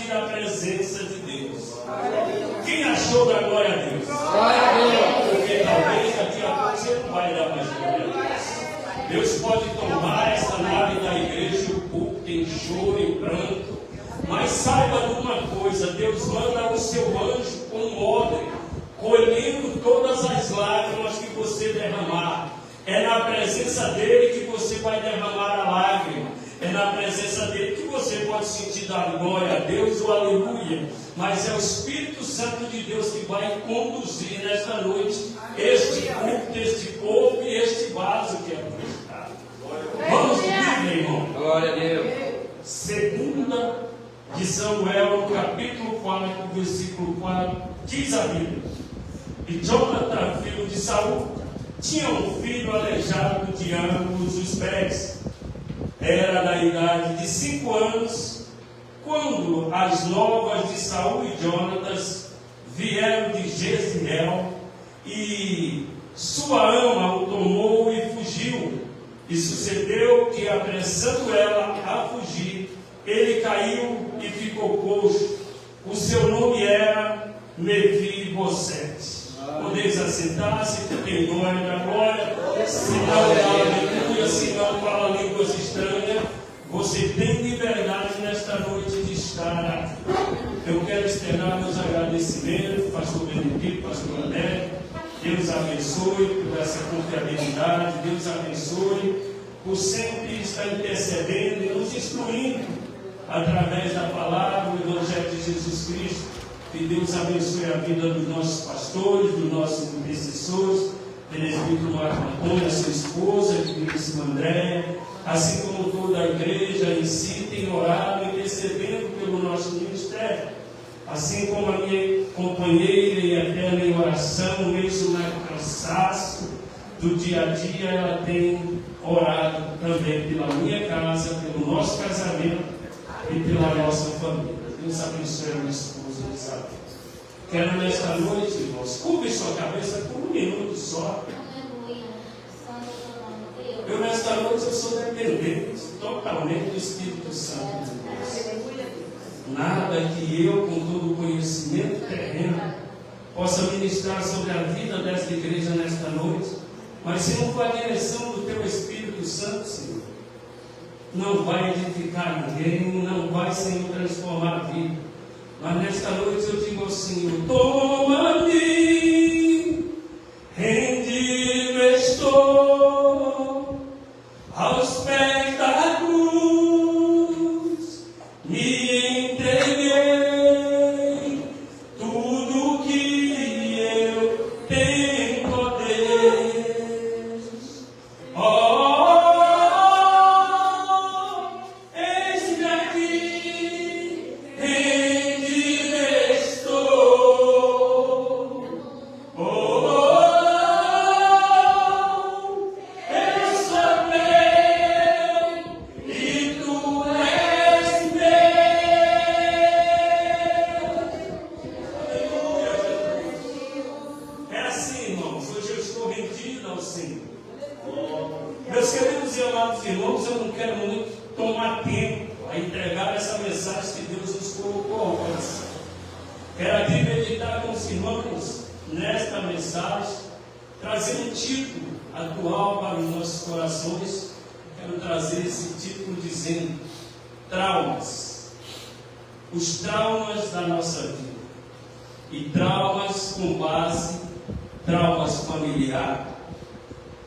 invadir a presença de Deus. Quem achou da glória a Deus? Porque talvez daqui a pouco você não vai dar mais glória a Deus. Deus pode tomar essa nave da igreja, o púlpito em choro e pranto. Mas saiba de uma coisa, Deus manda o seu anjo com ordem, colhendo todas as lágrimas que você derramar. É na presença dele que você vai derramar a lágrima. É na presença dele que você pode sentir da glória a Deus, o aleluia. Mas é o Espírito Santo de Deus que vai conduzir nesta noite este culto, este povo e este vaso que é projetado. Vamos subir, meu irmão. Glória a Deus. Segunda de Samuel, capítulo 4, versículo 4, diz a Bíblia: e Jonathan, filho de Saul, tinha um filho aleijado de ambos os pés. Era da idade de 5 anos, quando as novas de Saul e Jonatas vieram de Jezreel, e sua ama o tomou e fugiu. E sucedeu que, apressando ela a fugir, ele caiu e ficou coxo. O seu nome era Mefibosete. Podeis assentar-se, tem glória da glória. Se não dá aleluia, se não fala línguas estranhas, você tem liberdade nesta noite de estar aqui. Eu quero externar meus agradecimentos, pastor Benedito, pastor André. Deus abençoe por essa confiabilidade. Deus abençoe por sempre estar intercedendo e nos instruindo através da palavra, do Evangelho de Jesus Cristo. Que Deus abençoe a vida dos nossos pastores, dos nossos intercessores, presbítero Marco Antônio, a sua esposa, a queridíssima Andréia, assim como toda a igreja em si tem orado e intercedendo pelo nosso ministério. Assim como a minha companheira e eterna em oração, mesmo no cansaço do dia a dia, ela tem orado também pela minha casa, pelo nosso casamento e pela nossa família. Deus abençoe a minha esposa Isabel. Quero nesta noite, irmãos, curve sua cabeça por 1 minuto só. Eu nesta noite eu sou dependente totalmente do Espírito Santo de Deus. Nada que eu, com todo o conhecimento terreno, possa ministrar sobre a vida desta igreja nesta noite, mas se não for a direção do teu Espírito Santo, Senhor, não vai edificar ninguém, não vai, Senhor, transformar a vida. Mas nesta noite eu digo ao Senhor: toma-me, rendido estou aos pés da cruz, me entreguei, tudo que eu tenho poder. Eis-me aqui, rendido estou. Eu sou teu e tu és meu. É assim, irmãos, hoje eu estou rendido ao Senhor. Meus queridos e amados irmãos, eu não quero muito tomar tempo a entregar essa mensagem que Deus nos colocou ao coração. Quero aqui meditar com os irmãos nesta mensagem, trazer um título atual para os nossos corações. Quero trazer esse título dizendo: traumas. Os traumas da nossa vida. E traumas com base, traumas familiares.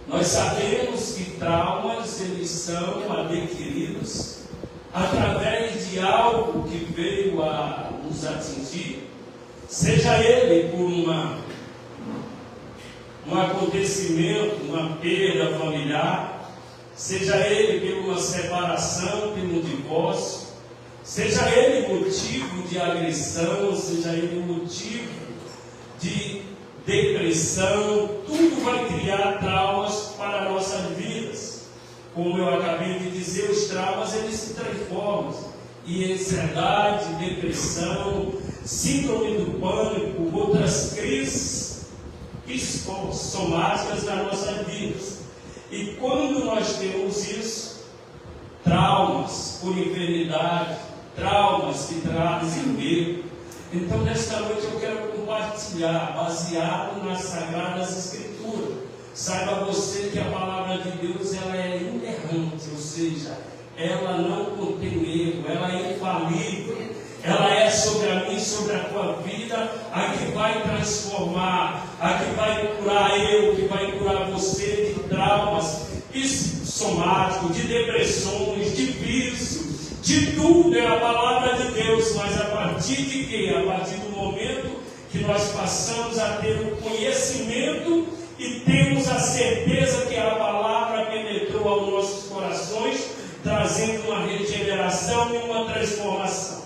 Nós sabemos que traumas, eles são adquiridos através de algo que veio a nos atingir, seja ele por um acontecimento, uma perda familiar, seja ele por uma separação, por um divórcio, seja ele motivo de agressão, seja ele motivo de depressão. Tudo vai criar traumas para nossas vidas. Como eu acabei de dizer, os traumas eles se transformam em ansiedade, depressão, síndrome do pânico, outras crises psicossomáticas das nossas vidas. E quando nós temos isso, traumas por enfermidade, traumas que trazem medo. Então, nesta noite eu quero compartilhar, baseado nas Sagradas Escrituras. Saiba você que a palavra de Deus ela é inerrante, ou seja, ela não contém erro, ela é infalível. Ela é sobre a mim, sobre a tua vida, a que vai transformar, a que vai curar eu, que vai curar você de traumas somáticos, de depressões, de vícios, de tudo é a palavra de Deus. Mas a partir de quê? A partir do momento que nós passamos a ter o conhecimento e temos a certeza que a palavra penetrou aos nossos corações, trazendo uma regeneração e uma transformação.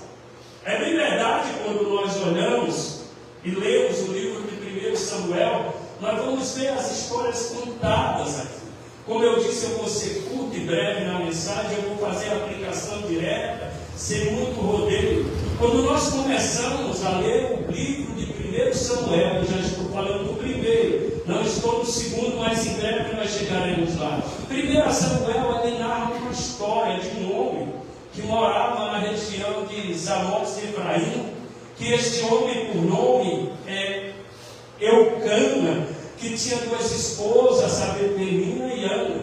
É bem verdade, quando nós olhamos e lemos o livro de 1 Samuel, nós vamos ver as histórias contadas aqui. Como eu disse, eu vou ser curto e breve na mensagem, eu vou fazer a aplicação direta, sem muito rodeio. Quando nós começamos a ler o livro de 1 Samuel, eu já estou falando do primeiro, não estou no segundo, mas em breve nós chegaremos lá. 1 Samuel, ele narra uma história de um homem que morava na região de Zamote de Efraim, que este homem, por nome, é Eucana, que tinha duas esposas, sabe, Penina e Ana.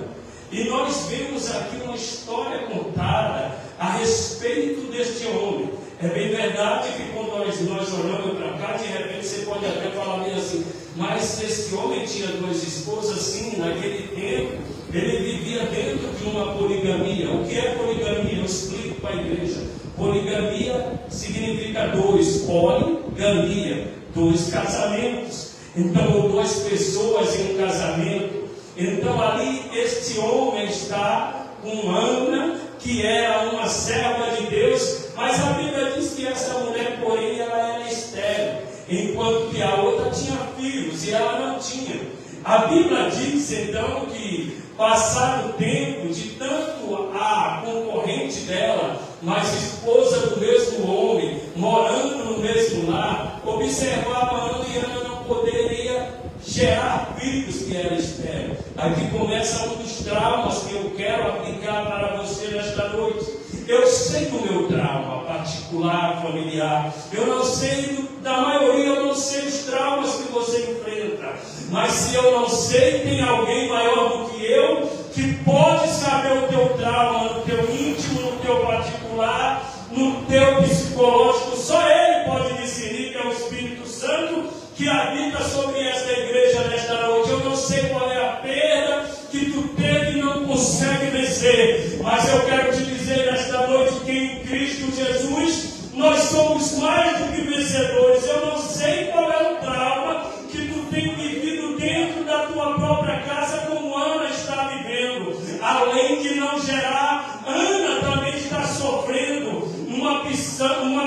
E nós vemos aqui uma história contada a respeito deste homem. É bem verdade que quando nós olhamos para cá, de repente você pode até falar bem assim, mas este homem tinha duas esposas, sim, naquele tempo, ele vivia dentro de uma poligamia. O que é poligamia? Eu explico para a igreja. Poligamia significa dois, poligamia, dois casamentos. Então, duas pessoas em um casamento. Então, ali, este homem está com Ana, que era uma serva de Deus, mas a Bíblia diz que essa mulher, porém, ela era estéril, enquanto que a outra tinha filhos e ela não tinha. A Bíblia diz, então, que passado o tempo, de tanto a concorrente dela, mas esposa do mesmo homem, morando no mesmo lar, observava Ana e Ana não poderia gerar filhos que era estéril. Aqui começa um dos traumas que eu quero aplicar para você nesta noite. Eu sei do meu trauma particular, familiar. Eu não sei da maioria, eu não sei os traumas que você enfrenta. Mas se eu não sei, tem alguém maior do que eu que pode saber o teu trauma, no teu íntimo, no teu particular, no teu psicológico. Só Ele pode discernir, que é o Espírito Santo que habita sobre esta igreja nesta noite. Eu não sei qual é a perda que tu teve e não consegue vencer, mas eu quero te dizer nesta noite que em Cristo Jesus nós somos mais do que vencedores. Eu não sei qual é o trauma que tu tem vivido dentro da tua própria casa, como Ana está vivendo. Além de não gerar, Ana também está sofrendo uma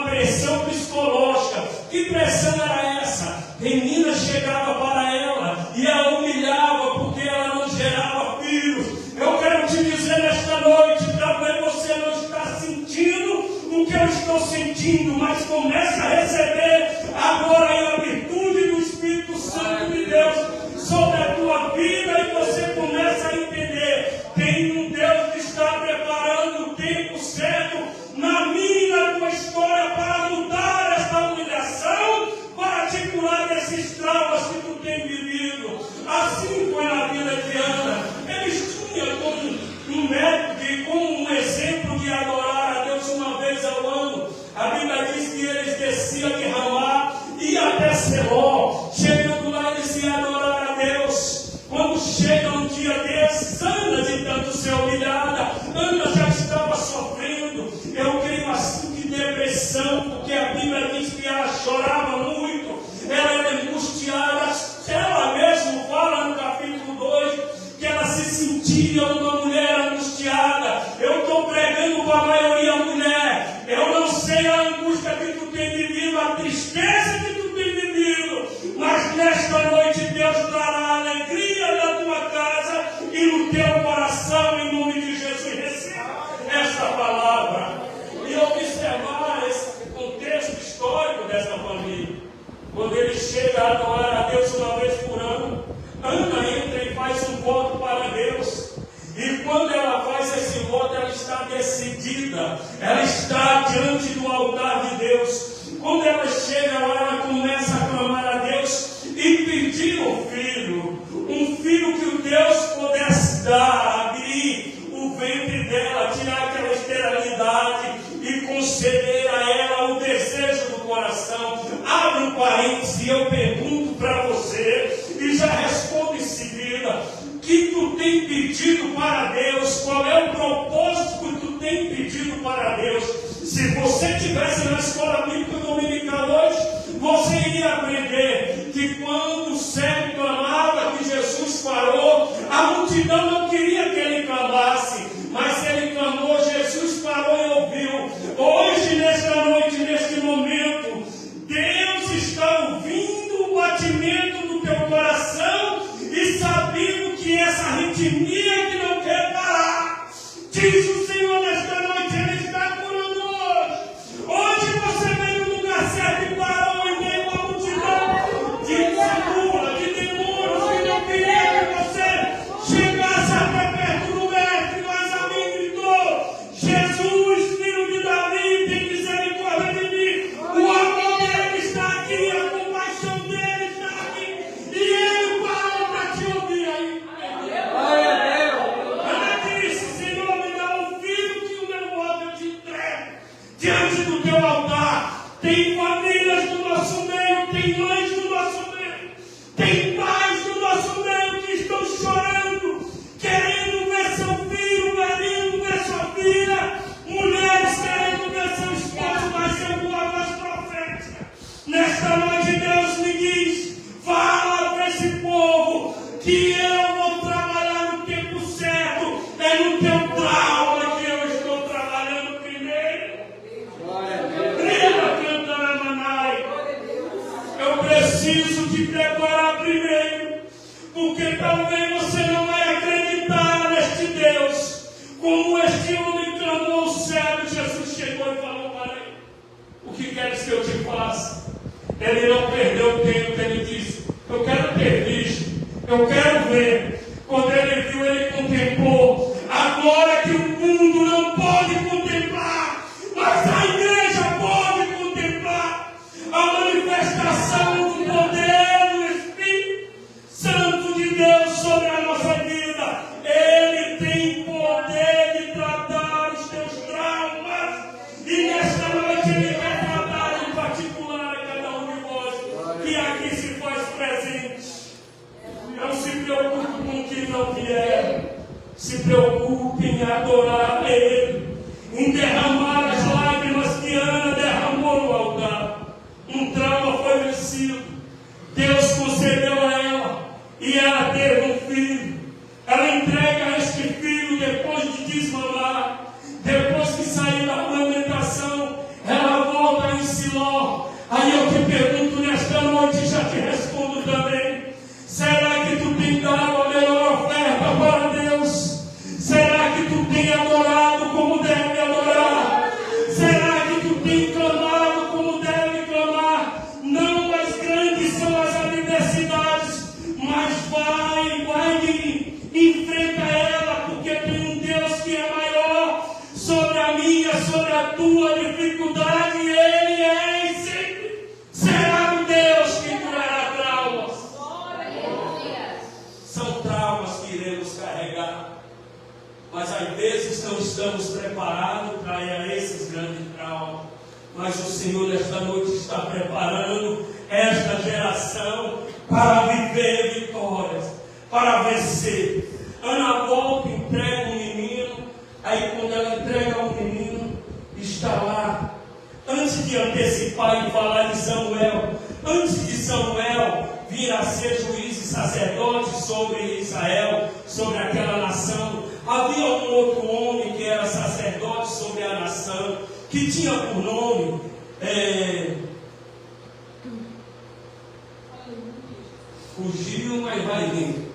pressão psicológica. Que pressão era essa? Penina chegava para ela e a humilhava porque ela não gerava filhos. Eu quero te dizer nesta noite, talvez você não está sentindo o que eu estou sentindo, mas comece a receber agora a virtude do Espírito Santo de Deus sobre a tua vida, e você começa a entender: tem um Deus que está preparando o tempo certo na minha e na tua história para mudar esta humilhação, para te curar desses traumas que tu tem vivido. Assim foi na vida de Ana. Eles tinham como um método, como um exemplo de adorar a Deus uma vez ao ano. A Bíblia diz que eles desciam de Ramá e até Seló. Chegando lá, eles iam adorar a Deus. Quando chega um dia desses, Ana, de tanto ser humilhada, Ana já estava sofrendo, eu creio assim, que depressão, porque a Bíblia diz que ela chorava muito, ela era angustiada. Ela mesma fala no capítulo 2 que ela se sentia uma mulher angustiada. Eu estou pregando para a maioria mulher. Eu não sei a angústia que tu tem vivido, a tristeza que tu tem vivido, mas nesta noite Deus trará a alegria da tua casa e no teu coração, em nome de Jesus. Receba esta palavra e observar esse contexto histórico dessa família. Quando ele chega a adorar a Deus uma vez por ano, Ana entra e faz um voto para Deus. E quando ela faz esse voto, ela está decidida, ela está diante do Quando ela chega lá, ela começa a clamar a Deus e pedir um filho que o Deus pudesse dar, abrir o ventre dela, tirar aquela esterilidade e conceder a ela o desejo do coração. Abre um parênteses e eu pergunto para você, e já respondo em seguida: o que tu tem pedido para Deus? Qual é o propósito que tu tem pedido para Deus? Se você estivesse na escola bíblica dominical hoje, você iria aprender que quando o cego clamava, que Jesus parou, a multidão não queria que ele clamasse, mas ele clamou, Jesus parou e ouviu. Hoje, nesta noite, neste momento, Deus está ouvindo o batimento do teu coração e sabendo que essa arritmia que não quer parar, diz o Senhor nesta noite, Ele está curando hoje. Hoje você veio no lugar certo e parou em meio à multidão de segura, de demônios que não queria que você chegasse até perto do mestre, mas a mim gritou: Jesus, filho de Davi, tem misericórdia de mim. O amor dele está aqui, a compaixão dele está aqui, e ele parou para te ouvir aí. Ela disse: Senhor, me dá um filho que o meu voto eu te entrego diante do teu altar. Tem famílias do nosso meio, tem mães do nosso meio, tem pais do nosso meio que estão chorando, querendo ver seu filho, querendo ver sua filha, mulheres querendo ver seu esposo, mas eu vou a voz profética. Nesta noite Deus me diz: fala para esse povo que eu vou trabalhar no tempo certo, é no teu trauma que eu estou trabalhando primeiro. Eu preciso te preparar primeiro, porque talvez você não vai acreditar neste Deus. Como este homem clamou o céu, Jesus chegou e falou para ele: o que queres que eu te faça? Ele não perdeu tempo, ele disse: eu quero ter visto, eu quero ver. Quando ele viu, ele contemplou. Agora que o mundo não pode contemplar, mas a igreja pode contemplar a manifestação do poder do Espírito Santo de Deus sobre a nossa vida. Ele tem poder de tratar os teus traumas, e nesta noite ele quer tratar em particular a cada um de vós que aqui se faz presente. Não se preocupe com quem não vier, se preocupe em adorar a Ele, em derramar as lágrimas que Ana derramou no altar. Um trauma foi vencido, Deus concedeu a ela, e ela teve um filho. Ela entrega este filho depois de desmamar, depois que saiu da amamentação, ela volta em Siló. Aí eu te pergunto nesta noite, já te respondo também: será que tu tem dado a melhor oferta para Deus? Será que tu tem adorado como deve adorar? Será que tu tem clamado como deve clamar? Não as grandes são as adversidades, mas vai enfrenta ela, porque tem um Deus que é maior sobre a minha, sobre a tua dificuldade, e Ele é e sempre será um Deus que curará traumas. São traumas que iremos carregar, mas às vezes não estamos preparados para esses grandes traumas. Mas o Senhor nesta noite está preparando esta geração para viver vitórias, para vencer. Ana volta, entrega um menino. Aí quando ela entrega um menino, está lá, antes de antecipar e falar de Samuel, antes de Samuel vir a ser juiz e sacerdote sobre Israel, sobre aquela nação, havia um outro homem que era sacerdote sobre a nação, que tinha por nome fugiu, mas vai vir.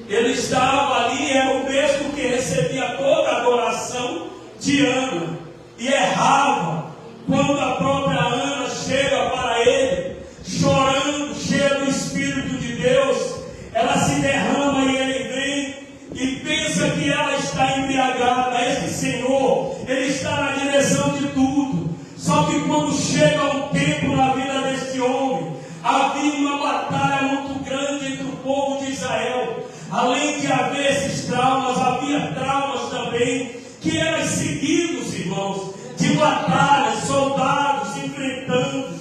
Ele estava ali, era o mesmo que recebia toda a adoração de Ana, e errava quando a própria Ana chega para ele, chorando, cheia do Espírito de Deus. Ela se derrama e ele vem e pensa que ela está embriagada. Este Senhor, Ele está na direção de tudo. Só que quando chega um um tempo na vida deste homem, havia uma batalha muito grande entre o povo de Israel. Além de haver esses traumas, havia traumas também que eram seguidos, irmãos, de batalhas, soldados enfrentando,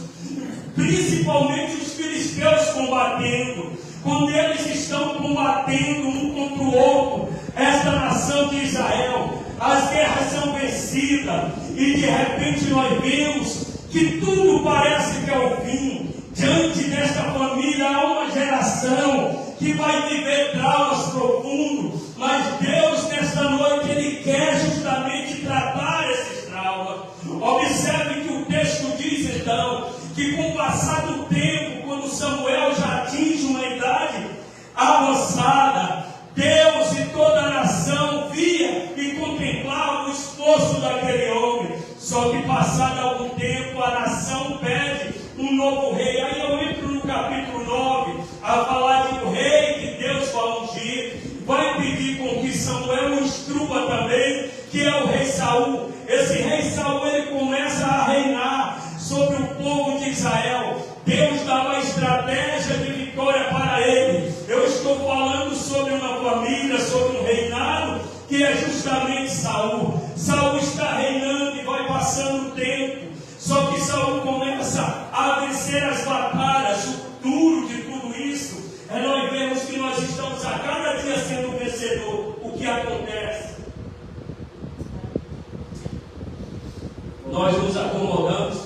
principalmente os filisteus combatendo. Quando eles estão combatendo um contra o outro, esta nação de Israel, as guerras são vencidas, e de repente nós vemos que tudo parece que é o fim. Diante desta família há uma geração que vai viver traumas profundos, mas Deus nesta noite Ele quer justamente tratar esses traumas. Observe que o texto diz então que com o passar do tempo, quando Samuel já atinge uma idade avançada, Deus e toda a nação via e contemplava o esforço daquele homem. Só que passado algum tempo a nação pede um novo rei. Aí eu entro no capítulo 9 a falar de um rei que Deus vai ungir, vai pedir com que Samuel instrua também, que é o rei Saul. Esse rei Saul, ele começa a reinar sobre o povo de Israel. Deus dá uma estratégia de vitória para ele. Eu estou falando sobre uma família, sobre um reinado, que é justamente Saul. Saul está reinando e vai passando o tempo. Só que Saul começa a vencer as batalhas. O duro de tudo isso é nós vemos que nós estamos a cada dia sendo vencedor. O que acontece? Nós nos acomodamos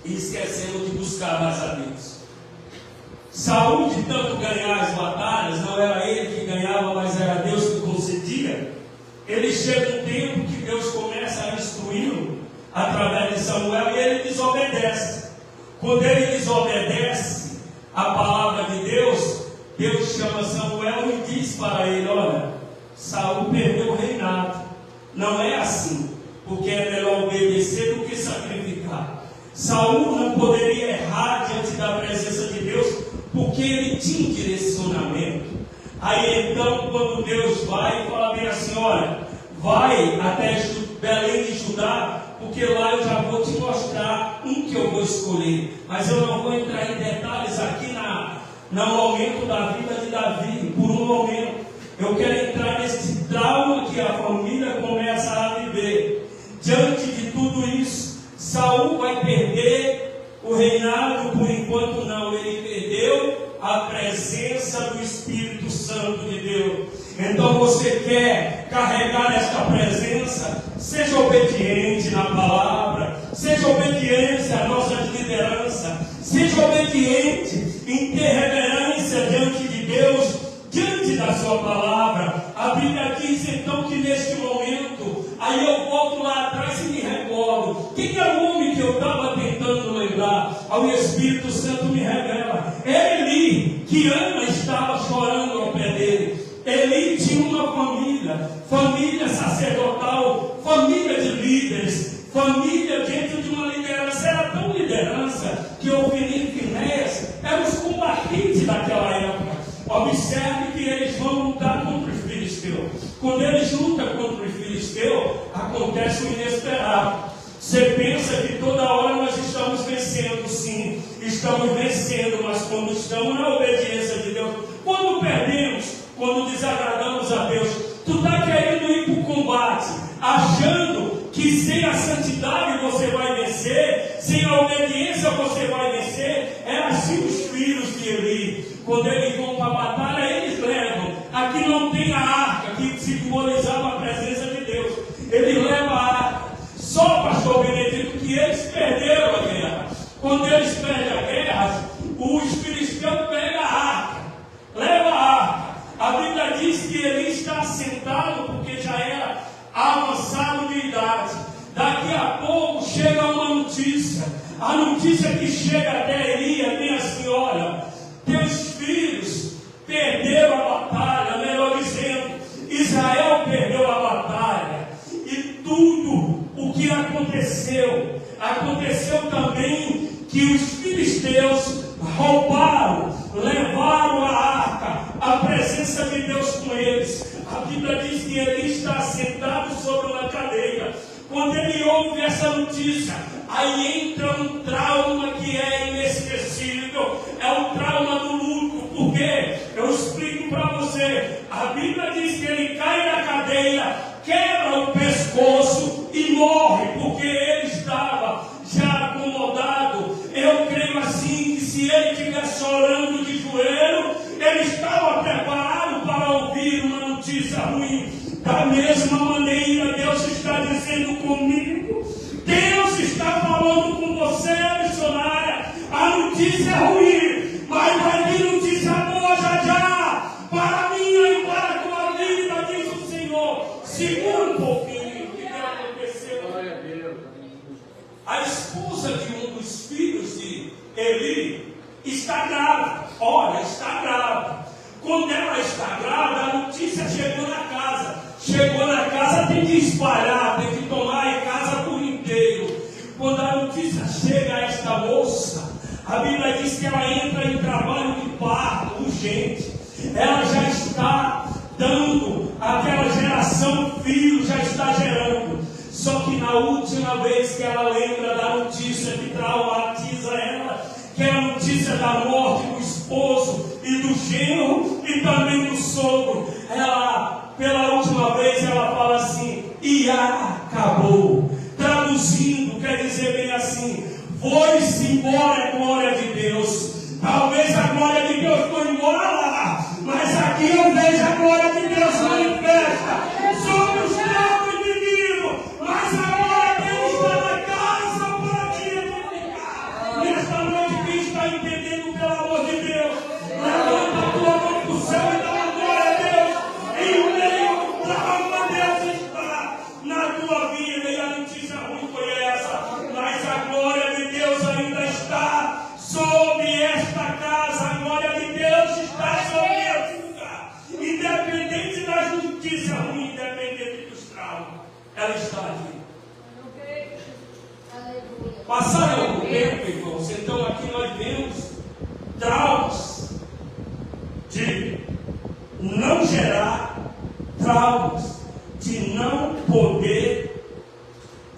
e esquecemos de buscar mais a Deus. Saul, de tanto ganhar as batalhas, não era ele que ganhava, mas era Deus que concedia. Ele chega um tempo que Deus começa a instruí-lo através de Samuel e ele desobedece. Quando ele desobedece a palavra de Deus, Deus chama Samuel e diz para ele: olha, Saul perdeu o reinado. Não é assim, porque é melhor obedecer do que sacrificar. Saul não poderia errar diante da presença de Deus, porque ele tinha direcionamento. Aí então, quando Deus vai e fala bem assim: olha, vai até Belém de Judá, porque lá eu já vou te mostrar um que eu vou escolher. Mas eu não vou entrar em detalhes aqui no momento da vida de Davi, por um momento. Eu quero entrar nesse trauma que a família começa a viver. Diante de tudo isso, Saul vai perder o reinado, por enquanto não. Ele perdeu a presença do Espírito Santo de Deus. Então você quer carregar esta presença? Seja obediente na palavra, seja obediente à nossa liderança, seja obediente em ter reverência diante de Deus, diante da sua palavra. A Bíblia diz então que neste momento, aí eu volto lá atrás e me recordo, quem é o homem que eu estava tentando lembrar? Aí o Espírito Santo me revela: Eli, que Ana estava chorando ao pé dele. Eli tinha uma família sacerdotal, família de líderes, família dentro de uma liderança. Era tão liderança que Ofni e Finéias eram os combatentes daquela época. Observe que eles vão lutar contra os filisteus. Quando eles lutam contra os filisteus, acontece o inesperado. Você pensa que toda hora nós estamos vencendo, sim, estamos vencendo, mas quando estamos na obediência de Deus, quando perdemos, quando desagradamos a Deus, tu está querendo ir para o combate, achando que sem a santidade você vai vencer, sem a obediência você vai vencer. É assim os filhos de Eli, quando eles vão para a batalha, eles levam. Aqui não tem a arca que simbolizava a presença de Deus, eles levam a arca. Só, pastor Benedito, que eles perderam a guerra. Quando eles perdem a guerra, os filisteus pegam a arca, leva a arca. A Bíblia diz que ele está sentado porque já era avançado de idade. Daqui a pouco chega uma notícia. A notícia que chega até Eli é bem assim: olha, teus filhos perderam a batalha, melhor dizendo, Israel perdeu a batalha. E tudo o que aconteceu, aconteceu também que os filisteus roubaram, levaram a arca, a presença de Deus com eles. A Bíblia diz que ele está sentado sobre uma cadeira. Quando ele ouve essa notícia, aí entra um trauma Bíblia diz que ele cai da cadeira, quebra o pescoço e morre, porque ele estava já acomodado. Eu creio assim que se ele estivesse orando de joelho, ele estava preparado para ouvir uma notícia ruim. Da mesma maneira, Deus está dizendo comigo, Deus está falando com você, missionária. A notícia é ruim, mas vai vir notícia boa já já, para a minha e para a tua vida, diz o Senhor. Segura um pouquinho, o que aconteceu? A esposa de um dos filhos de Eli está grávida. Olha, está grávida. Quando ela está grávida, a notícia chegou na casa. Chegou na casa, tem que espalhar, tem que tomar a casa por inteiro. Quando a notícia chega a esta moça, a Bíblia diz que ela entra em trabalho de parto urgente. Ela já está dando aquela geração, filho já está gerando. Só que na última vez que ela lembra da notícia que traumatiza ela, que é a notícia da morte do esposo e do genro e também do sogro, ela, pela última vez, ela fala assim: e acabou. Traduzindo, quer dizer bem assim: foi-se embora a glória de Deus. Talvez a glória de Deus foi embora lá, mas aqui eu vejo a glória de Deus manifesta sobre os teus inimigos. Mas a glória dele está na casa para te edificar. Nesta noite, quem está entendendo pelo amor de Deus, levanta a tua mão para o céu e dá uma glória a Deus. Em meio ao trauma, Deus está na tua vida. E a notícia ruim foi essa, mas a glória de Deus ainda está sobre esta casa. A glória de Deus está sobre esta lugar. Independente das notícias ruins, independente dos traumas, ela está aqui. Passaram algum tempo, irmãos, então aqui nós vemos traumas de não gerar, traumas de não poder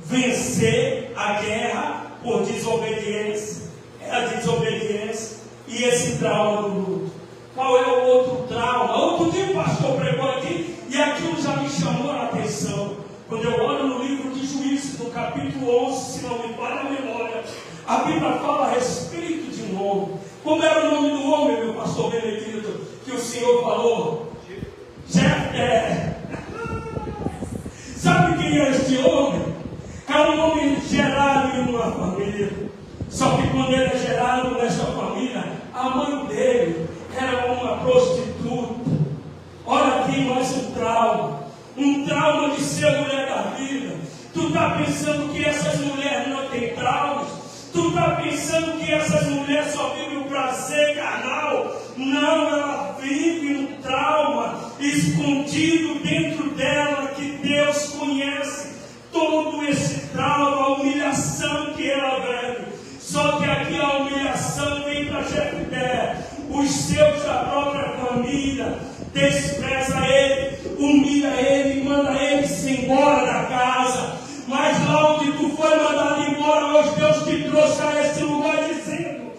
vencer a guerra por desobediência. É a desobediência e esse trauma do luto. Qual é o outro trauma? Outro dia o pastor pregou aqui e aquilo já me chamou a atenção. Quando eu olho no livro de Juízes, no capítulo 11, se não me falha a memória, a Bíblia fala a respeito de um homem. Como era o nome do homem, meu pastor Benedito, que o Senhor falou? Jefté. Sabe quem é este homem? É um homem gerado em uma família. Só que quando ele é gerado nessa família, a mãe dele era uma prostituta. Olha aqui mais um trauma. Um trauma de ser mulher da vida. Tu está pensando que essas mulheres não têm traumas? Tu está pensando que essas mulheres só vivem o prazer carnal? Não, ela vive um trauma escondido dentro dela que Deus conhece. Todo esse trauma, a humilhação que ela vive. Só que aqui a humilhação vem para Jefté. Os seus da própria família despreza ele, humilha ele, manda ele se embora da casa. Mas lá onde tu foi mandado embora, hoje Deus te trouxe a esse lugar dizendo: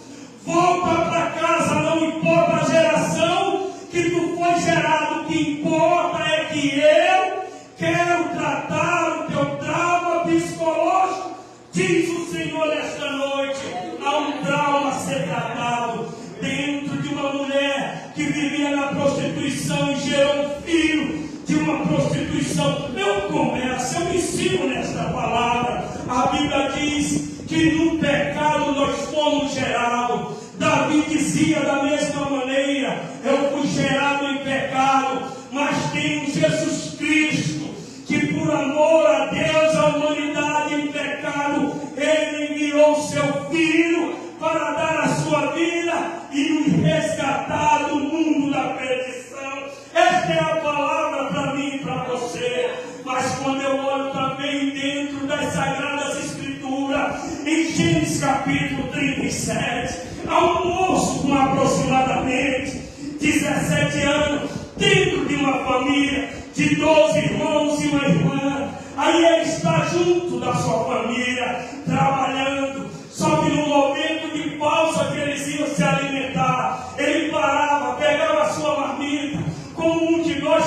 volta para casa, não importa a geração que tu foi gerado, o que importa é que eu quero tratar o teu trauma psicológico. Diz o Senhor nesta noite: há um trauma a ser tratado dentro de uma mulher que vivia na prostituição e gerou um filho de uma prostituição. Eu começo, eu ensino nesta palavra. A Bíblia diz que no pecado nós fomos gerados. Davi dizia da mesma maneira: eu fui gerado em pecado, mas tenho Jesus Cristo, que por amor a Deus, a humanidade em pecado, ele enviou seu Filho para dar a sua vida e nos resgatar do mundo da perdição. Esta é a palavra para mim e para você. Mas quando eu olho também dentro das Sagradas Escrituras, em Gênesis capítulo 37, há um moço com aproximadamente 17 anos, dentro de uma família de 12 irmãos e uma irmã. Aí ele está junto da sua família, trabalhando. Só que no momento de pausa que eles iam se alimentar, ele parava, pegava a sua marmita, como um de nós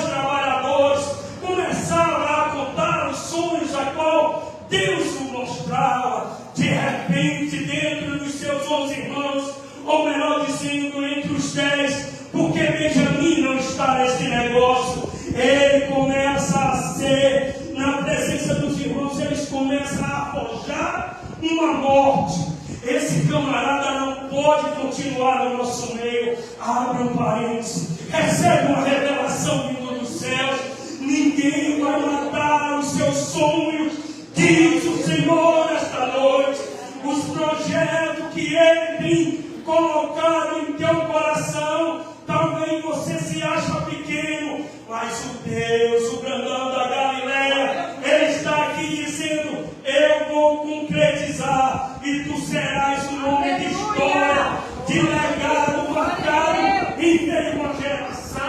dentro dos seus 11 irmãos, ou melhor dizendo, entre os 10, porque Benjamim não está nesse negócio. Ele começa a ser, na presença dos irmãos, eles começam a forjar uma morte. Esse camarada não pode continuar no nosso meio. Abre um parênteses, recebe uma revelação vindo dos céus: ninguém vai matar os seus sonhos, diz o Senhor esta noite. Os projetos que Ele tem colocado em teu coração, talvez você se acha pequeno, mas o Deus, o grandão da Galileia, Ele está aqui dizendo: eu vou concretizar, e tu serás um nome de história, de legado marcado em meio a uma geração.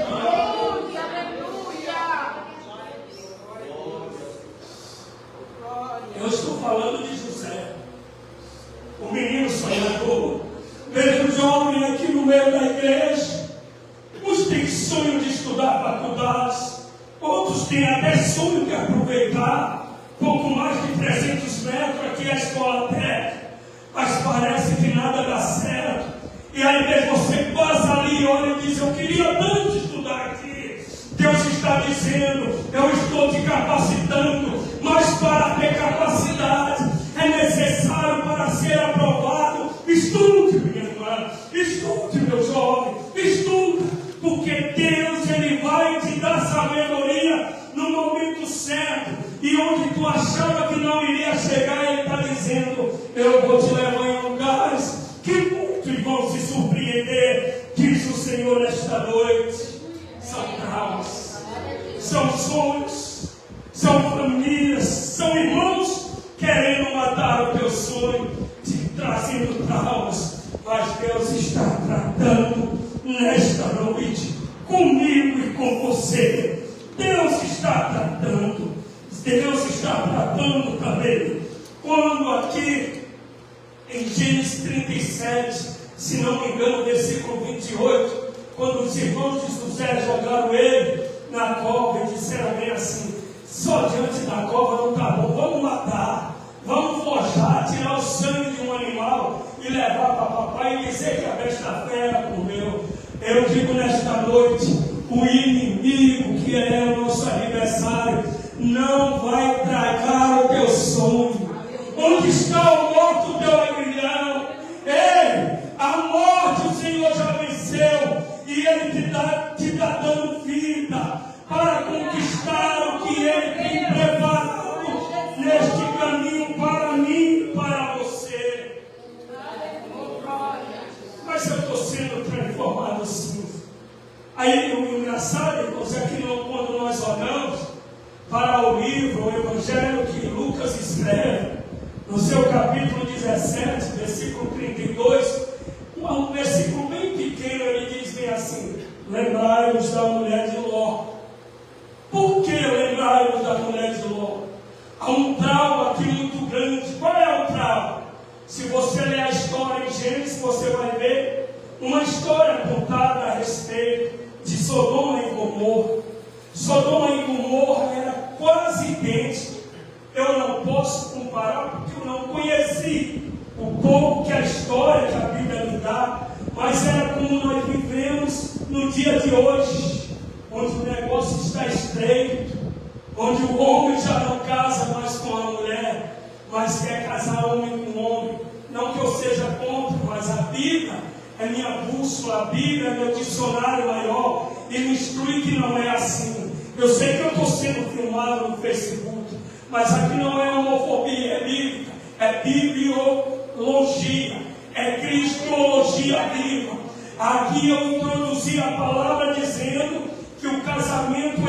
Aleluia, aleluia. Eu estou falando de José, o menino sonhador. Vejo jovem aqui no meio da igreja. Uns têm sonho de estudar faculdades, outros têm até sonho de aproveitar pouco mais de 300 metros aqui a escola técnica, mas parece que nada dá certo. E aí mesmo você passa ali e olha e diz: eu queria tanto estudar aqui. Deus está dizendo: eu estou te capacitando, mas para ter capacidade é necessário, para ser aprovado, estude, minha irmã, estude, meu jovem, estuda, porque Deus, Ele vai te dar sabedoria no momento certo. E onde tu achava que não iria chegar, Ele está dizendo: eu vou te levar em lugares que muitos vão se surpreender, diz o Senhor esta noite. São traumas, são sonhos, são famílias, são irmãos querendo matar o teu sonho, te trazendo traumas. Mas Deus está tratando nesta noite comigo e com você. Deus está tratando. Deus está tratando também. Quando aqui em Gênesis 37, se não me engano, versículo 28, quando os irmãos de José jogaram ele na cova e disseram bem assim: só diante da cova não está bom, vamos matar, vamos forjar, tirar o sangue de um animal e levar para papai e dizer que a besta fera comeu. Eu digo nesta noite: o inimigo, que é o nosso adversário, não vai tragar o teu sonho. Onde está o morto, o teu aguilhão? Ei, a morte o Senhor já venceu, e Ele te está dando vida para conquistar o que Ele tem preparado neste caminho para mim e para você. Mas eu estou sendo transformado sim. Aí o engraçado, irmãos, é que quando nós olhamos para o livro, o Evangelho que Lucas escreve, no seu capítulo 17, versículo 32, um versículo bem pequeno, ele diz bem assim: lembrai-vos da mulher de Ló. Por que lembrai-vos da mulher de Ló? Há um trauma aqui muito grande. Qual é o trauma? Se você ler a história em Gênesis, você vai ver uma história contada a respeito de Sodoma e Gomorra. Sodoma e Gomorra era quase idêntico. Eu não posso comparar porque eu não conheci o pouco que a história que a Bíblia me dá, mas era como nós vivemos no dia de hoje, onde o negócio está estreito, onde o homem já não casa mais com a mulher, mas quer casar homem com homem. Não que eu seja contra, mas a Bíblia é minha bússola, a Bíblia é meu dicionário maior, e me instrui que não é assim. Eu sei que eu estou sendo filmado no Facebook, mas aqui não é homofobia, é bíblica, é bibliologia, é cristologia viva. Aqui eu introduzi a palavra dizendo que o casamento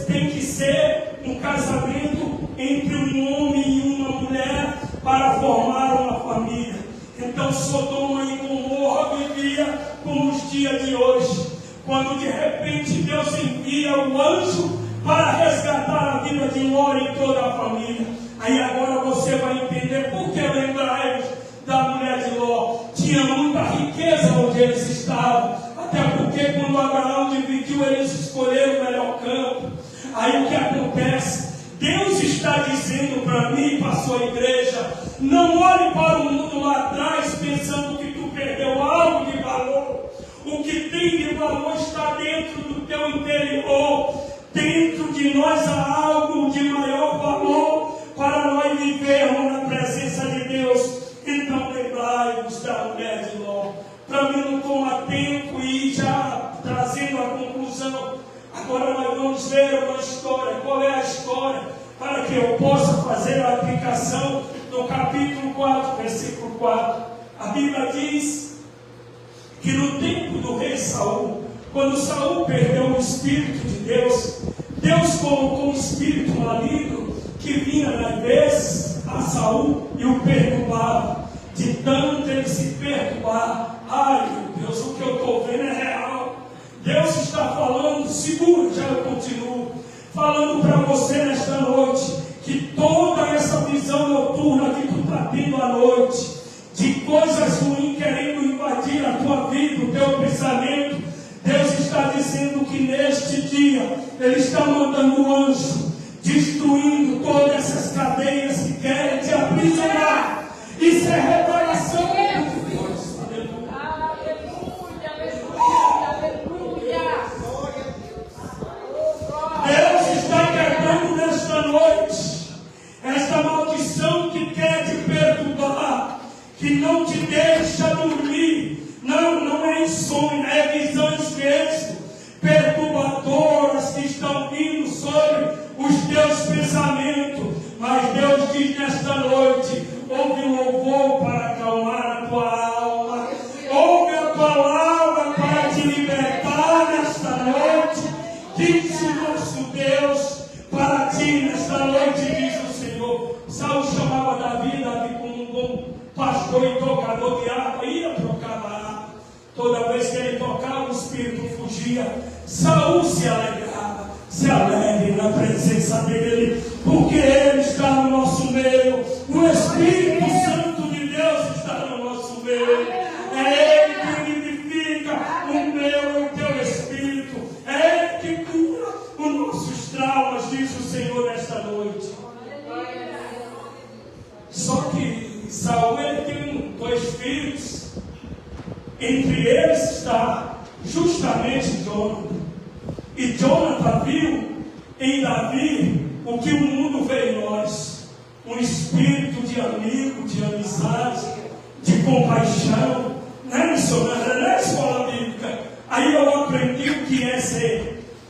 tem que ser um casamento entre um homem e uma mulher para formar uma família. Então Sodoma e Gomorra vivia como os dias de hoje, quando de repente Deus envia o anjo para resgatar a vida de Ló e toda a família. Aí agora você vai entender por que lembrai-vos da mulher de Ló. Tinha muita riqueza onde eles estavam, até porque quando Abraão dividiu, eles escolheram o melhor campo. Aí o que acontece? Deus está dizendo para mim e para a sua igreja: não olhe para o mundo lá pensando que tu perdeu algo de valor. O que tem de valor está dentro do teu interior. Dentro de nós há algo de maior valor para nós vivermos na presença de Deus. Então lembrai-vos da mulher de Ló. Para mim não toma tempo e ir já trazendo a conclusão. Agora nós vamos ver uma história. Qual é a história? Para que eu possa fazer a aplicação no capítulo 4, versículo 4. A Bíblia diz que no tempo do rei Saul, quando Saul perdeu o Espírito de Deus, Deus colocou um espírito maligno que vinha nas vezes a Saul e o perturbava. De tanto ele se perturbar, ai meu Deus, o que eu estou vendo é real. Deus está falando, segura, já eu continuo, falando para você nesta noite, que toda essa visão noturna que tu está tendo à noite, de coisas ruins querendo invadir a tua vida, o teu pensamento, Deus está dizendo que neste dia Ele está mandando um anjo, destruindo todas essas cadeias que querem te aprisionar. Isso é revelação de Deus. Deus está quebrando nesta noite esta maldição que quer te perturbar, que não te deixa dormir. Não é insônia, é visões mesmo, perturbadoras que estão vindo sobre os teus pensamentos. Mas Deus diz nesta noite: ouve o louvor para acalmar a tua alma, ouve a palavra para te libertar nesta noite. Diz o nosso Deus para ti nesta noite, diz o Senhor. Saul chamava Davi como um bom pastor e tocador de harpa, ia proclamar. Toda vez que ele tocava, o Espírito fugia. Saul se alegrava. Se alegre na presença dele, porque ele está no nosso meio. O Espírito Santo de Deus está no nosso meio. É ele que vivifica o meu e o teu espírito. É ele que cura os nossos traumas, diz o Senhor nesta noite. Só que Saul, ele tem dois filhos. Entre eles está justamente Jonathan. E Jonathan viu em Davi o que o mundo vê em nós: um espírito de amigo, de amizade, de compaixão. Não é missionário, não é escola bíblica. Aí eu aprendi o que é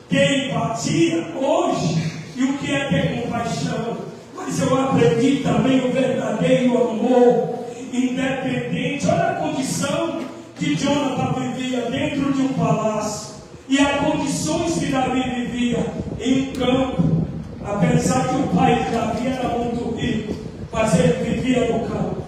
ter empatia hoje e o que é ter compaixão. Mas eu aprendi também o verdadeiro amor, independente. Olha a condição que Jonathan vivia dentro de um palácio, e as condições que Davi vivia em um campo. Apesar que o pai de Davi era muito rico, mas ele vivia no campo.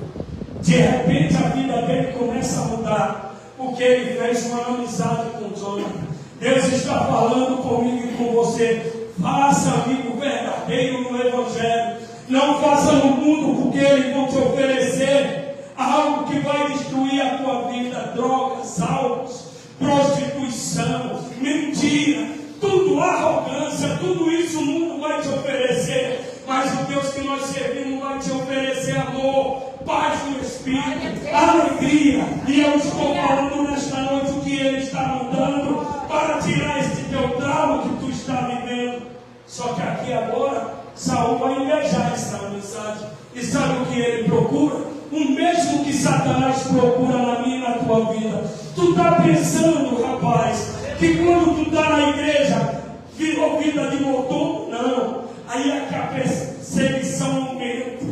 De repente a vida dele começa a mudar, porque ele fez uma amizade com Jonathan. Deus está falando comigo e com você: faça amigo verdadeiro no Evangelho. Não faça no mundo, porque eles vão te oferecer algo que vai destruir a tua vida: drogas, álcool, prostituição, mentira, tudo, arrogância, tudo isso o mundo vai te oferecer. Mas o Deus que nós servimos vai te oferecer amor, paz no Espírito, alegria. E eu estou falando nesta noite o que Ele está mandando para tirar este teu trauma que tu está vivendo. Só que aqui agora Saul vai invejar essa amizade. E sabe o que ele procura? O mesmo que Satanás procura na minha e na tua vida. Tu está pensando, rapaz, que quando tu está na igreja virou vida de mordomo? Não. Aí é que a perseguição aumenta.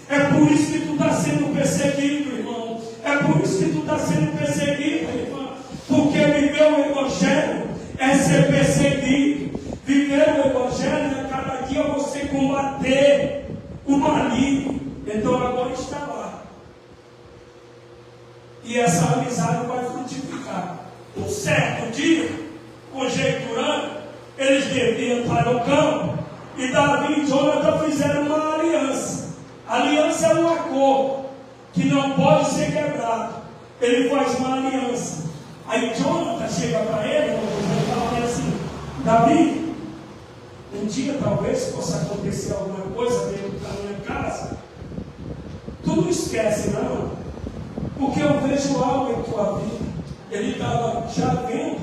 É por isso que tu está sendo perseguido, irmão. É por isso que tu está sendo perseguido, irmão. Porque viver o Evangelho é ser perseguido. Viver o Evangelho é cada dia você combater o maligno. Então agora está lá. E essa amizade vai frutificar. Um certo dia, conjecturando, eles deviam para o campo. E Davi e Jonathan fizeram uma aliança. A aliança é um acordo que não pode ser quebrado. Ele faz uma aliança. Aí Jonathan chega para ele e fala assim: Davi, um dia talvez possa acontecer alguma coisa dentro da minha casa. Tu não esquece, não. porque eu vejo algo em tua vida. Ele estava já vendo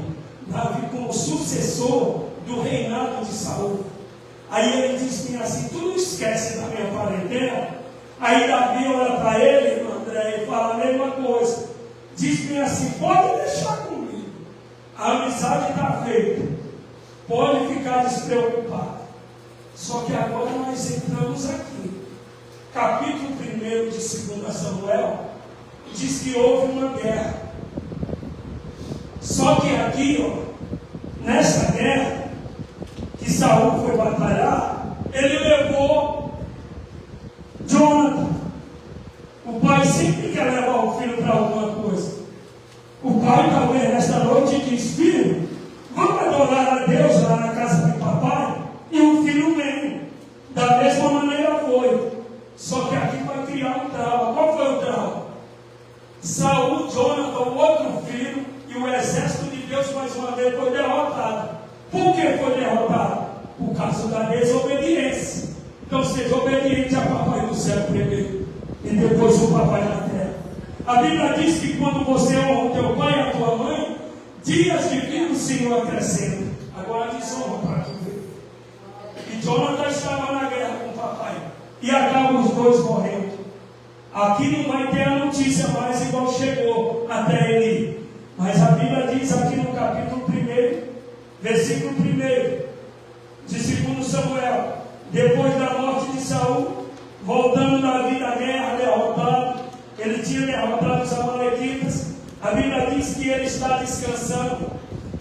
Davi como sucessor do reinado de Saul. Aí ele diz assim: tu não esquece da minha parentela? Aí Davi olha para ele, André, e fala a mesma coisa. Diz-me assim: pode deixar comigo, a amizade está feita, pode ficar despreocupado. Só que agora nós entramos aqui, capítulo 1 de 2 Samuel, diz que houve uma guerra. Só que aqui, nessa guerra, que Saul foi batalhar, ele levou Jonathan. O pai sempre quer levar o filho para alguma coisa. O pai talvez nesta noite diz: filho, vamos adorar a Deus lá na casa do papai? E o filho vem. Da mesma maneira foi. Só que aqui vai criar um trauma. Qual foi o trauma? Saul, Jonathan, o outro filho, e o exército de Deus mais uma vez foi derrotado. Por que foi derrotado? Por causa da desobediência. Então seja obediente a papai do céu primeiro, e depois o papai na terra. A Bíblia diz que quando você honra o teu pai e a tua mãe, dias de vida o Senhor acrescenta. Agora desonra para tu ver. E Jonathan estava na guerra com o papai, e acabam os dois morrendo. Aqui não vai ter a notícia mais igual chegou até ele. Mas a Bíblia diz aqui no capítulo 1, versículo 1 de 2 Samuel: depois da morte de Saul, voltando Davi da guerra, derrotado, ele tinha derrotado os amalequitas. A Bíblia diz que ele está descansando.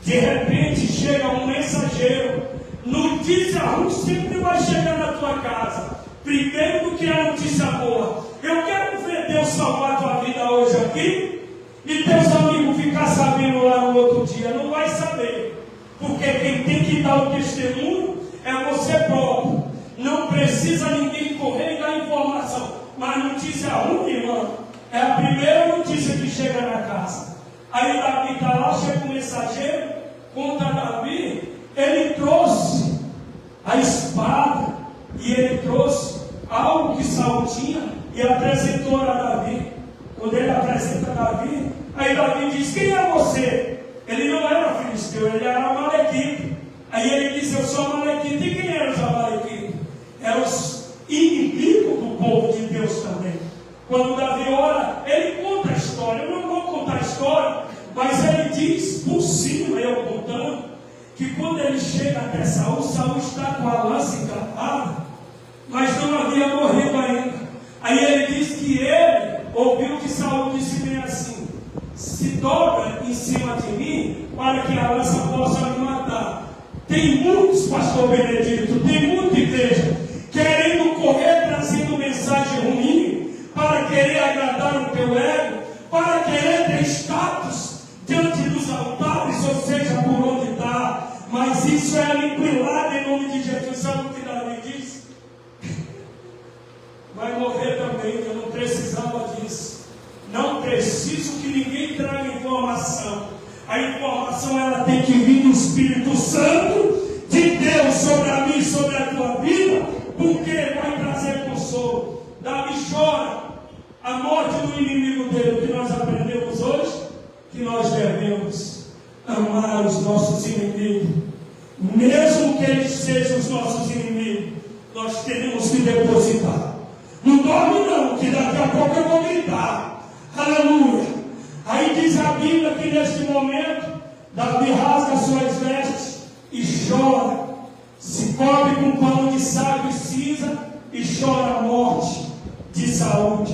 De repente chega um mensageiro. Notícia ruim sempre vai chegar na tua casa, primeiro do que a notícia boa. Eu quero ver Deus salvar a tua vida hoje aqui, e teus amigos ficar sabendo lá no outro dia. Não vai saber, porque quem tem que dar o testemunho é você próprio. Não precisa ninguém correr e dar informação. Mas notícia ruim, irmão, é a primeira notícia que chega na casa. Aí Davi está lá, chega um mensageiro, conta a Davi. Ele trouxe a espada, e ele trouxe algo que Saul tinha, e apresentou a Davi. Quando ele apresenta a Davi, aí Davi diz: quem é você? Ele não era filisteu, ele era amalequita. Aí ele diz: eu sou amalequita. E quem eram os amalequitas? Eram os inimigos do povo de Deus também. Quando Davi ora, ele conta a história. Eu não vou contar a história, mas ele diz por cima, eu contando, que quando ele chega até Saul, Saul está com a lança encravada, mas não havia morrido ainda. Aí ele diz que ele ouviu que Saul disse bem assim: se dobra em cima de mim, para que a lança possa me matar. Tem muitos, pastor Benedito, tem muita igreja querendo correr, trazendo mensagem ruim, para querer agradar o teu ego, para querer ter status diante dos altares, ou seja, por onde está. Mas isso é aniquilado em nome de Jesus. Sabe o que Davi diz? Vai morrer também, eu não precisava disso. Não preciso que ninguém traga informação. A informação ela tem que vir do Espírito Santo de Deus sobre a mim e sobre a tua vida, porque vai trazer consolo. Davi chora a morte do inimigo dele. O que nós aprendemos hoje? Que nós devemos amar os nossos inimigos, mesmo que eles sejam os nossos inimigos. Nós temos que depositar. Não dorme não, que daqui a pouco eu vou gritar. Aleluia. Aí diz a Bíblia que neste momento Davi rasga suas vestes e chora, se cobre com pano de saco e cinza e chora a morte de Saul.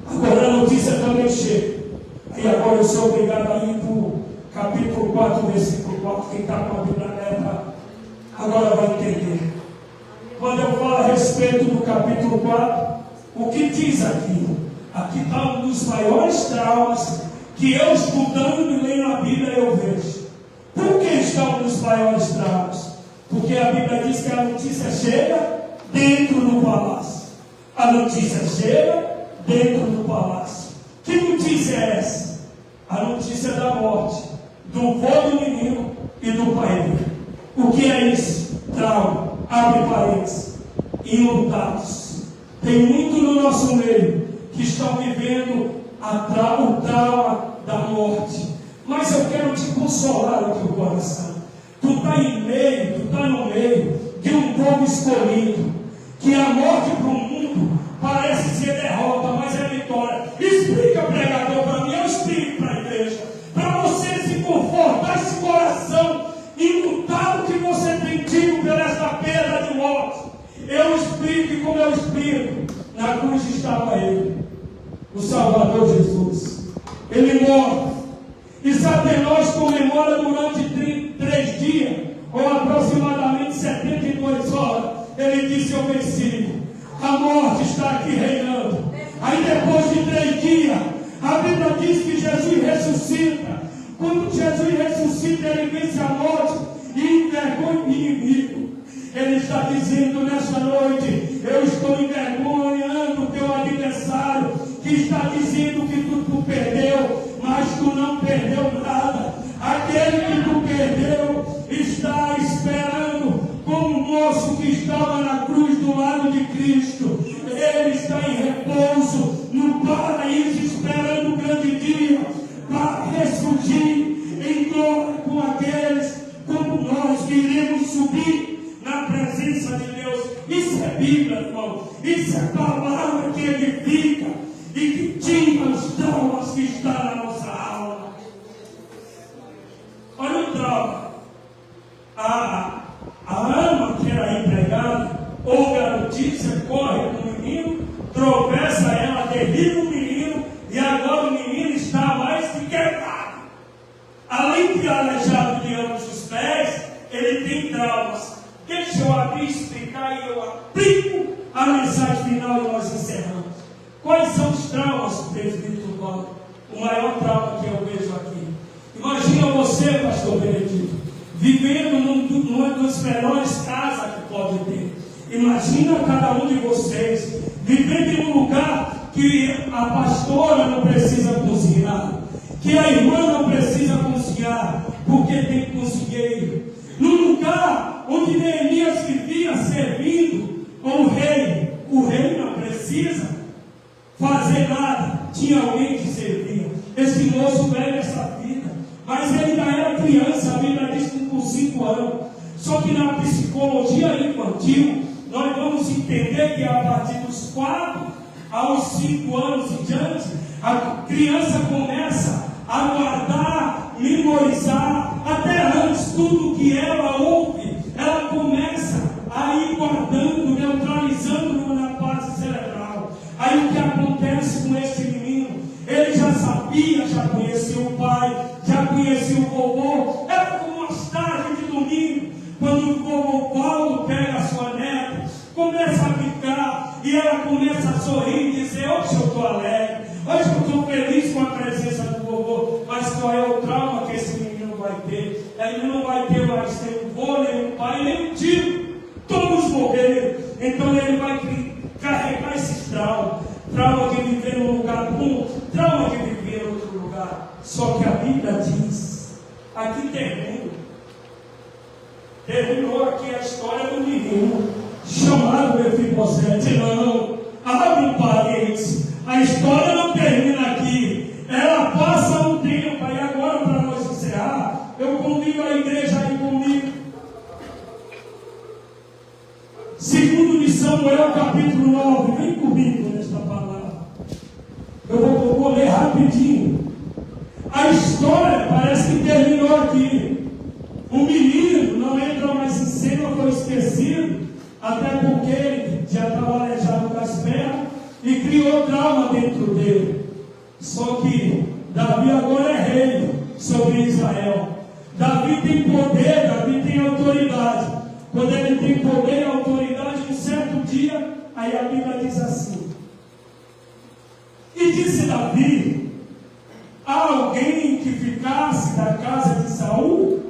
Agora a notícia também chega. Aí agora eu sou obrigado a ir para o capítulo 4, versículo 4. Quem está com a Bíblia aberta agora vai entender. Quando eu falo a respeito do capítulo 4, o que diz aqui? Aqui está um dos maiores traumas que eu, estudando e lendo a Bíblia, eu vejo. Por que está um dos maiores traumas? Porque a Bíblia diz que a notícia chega dentro do palácio. A notícia chega dentro do palácio. Que notícia é essa? A notícia da morte do vô do menino e do pai dele. O que é isso? Trauma. Abre parênteses. Enlutados. Tem muito no nosso meio que estão vivendo o trauma da morte. Mas eu quero te consolar o teu coração. Tu está no meio de um povo escolhido, que a morte para o mundo parece ser derrota, mas é vitória. Explica, pregador, para mim, eu explico para a igreja, para você se confortar esse coração enlutado que você tem tido por esta pedra de morte. Eu explico, e como eu explico, na cruz estava ele, o Salvador Jesus. Ele morre, e Satanás comemora durante 3 dias, ou aproximadamente 72 horas. Ele disse: eu venci, a morte está aqui reinando. Aí depois de 3 dias, a Bíblia diz que Jesus ressuscita. Quando Jesus ressuscita, ele vence a morte e envergonha o inimigo. Ele está dizendo nessa noite: eu estou envergonhando o teu adversário, que está dizendo que tu perdeu, mas tu não perdeu nada. Aquele que tu perdeu está esperando, como o moço que estava na cruz do lado de Cristo. Ele está em repouso no paraíso, esperando o grande dia para ressurgir em glória com aqueles como nós que iremos subir na presença de Deus. Isso é Bíblia, irmão. Isso é palavra que edifica e que tira os traumas que estão na nossa alma. Olha o trauma. A ama que era empregada, ouve a notícia, corre com o menino, tropeça ela, derriba o menino, e agora o menino está mais que quebrado. Além de aleijado de ambos os pés, ele tem traumas. Deixa eu abrir e explicar, e eu aplico a mensagem final e nós encerramos. Quais são os traumas, presbítero Paulo? O maior trauma que eu vejo aqui. Imagina você, pastor Benedito, vivendo numa das melhores casas que pode ter. Imagina cada um de vocês vivendo em um lugar que a pastora não precisa cozinhar, que a irmã não precisa cozinhar, porque tem cozinheiro. Num lugar onde Neemias vivia servindo o rei não precisa fazer nada, tinha alguém que servia. Esse moço veio essa vida, mas ele ainda era criança, a Bíblia diz que com 5 anos. Só que na psicologia infantil, nós vamos entender que a partir dos 4 aos 5 anos em diante, a criança começa a guardar, memorizar, até antes, tudo que ela ouve, ela começa a ir guardando, neutralizando na parte cerebral. Aí o que acontece com esse menino? Ele já sabia, já conhecia o pai, já conhecia o vovô. Era como as tardes de domingo, quando o vovô Paulo pega a sua neta, começa a brincar, e ela começa a sorrir e dizer: hoje eu estou alegre, hoje eu estou feliz com a presença do vovô. Mas qual é o trauma que esse menino vai ter? Ele não vai ter mais nem o vô, nem o pai, nem o tio. Todos morreram. Então ele vai carregar esses traumas. Trauma de viver num lugar bom, trauma de viver em outro lugar. Só que a Bíblia diz, aqui terminou aqui a história do menino chamado Mefibosete. Não, abre um parênteses, a história não termina aqui, ela passa um tempo. E agora, para nós encerrar, eu convido a igreja aí comigo. Segundo de Samuel, capítulo 9, vem comigo nesta palavra. Eu vou ler rapidinho. A história parece que terminou aqui. O menino não entra mais em cena, foi esquecido, até porque ele já estava aleijado das pernas e criou trauma dentro dele. Só que Davi agora é rei sobre Israel. Davi tem poder, Davi tem autoridade. Quando ele tem poder e autoridade, um certo dia, aí a Bíblia diz assim: e disse Davi: há alguém que ficasse da casa de Saul,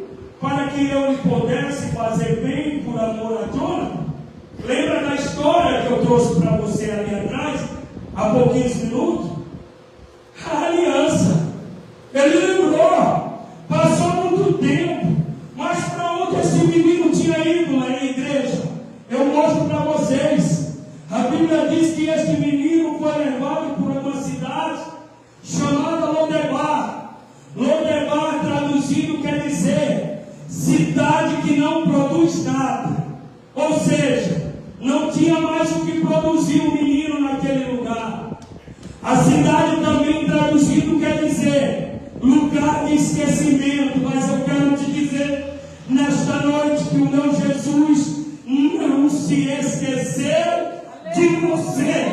para que eu lhe pudesse fazer bem por amor a Jonathan? Lembra da história que eu trouxe para você ali atrás, há pouquinhos minutos? A aliança. Ele lembrou, passou muito tempo, mas para onde esse menino tinha ido lá na igreja? Eu mostro para vocês. A Bíblia diz que este menino foi levado por A cidade também traduzido quer dizer lugar de esquecimento, mas eu quero te dizer nesta noite que o meu Jesus não se esqueceu de você,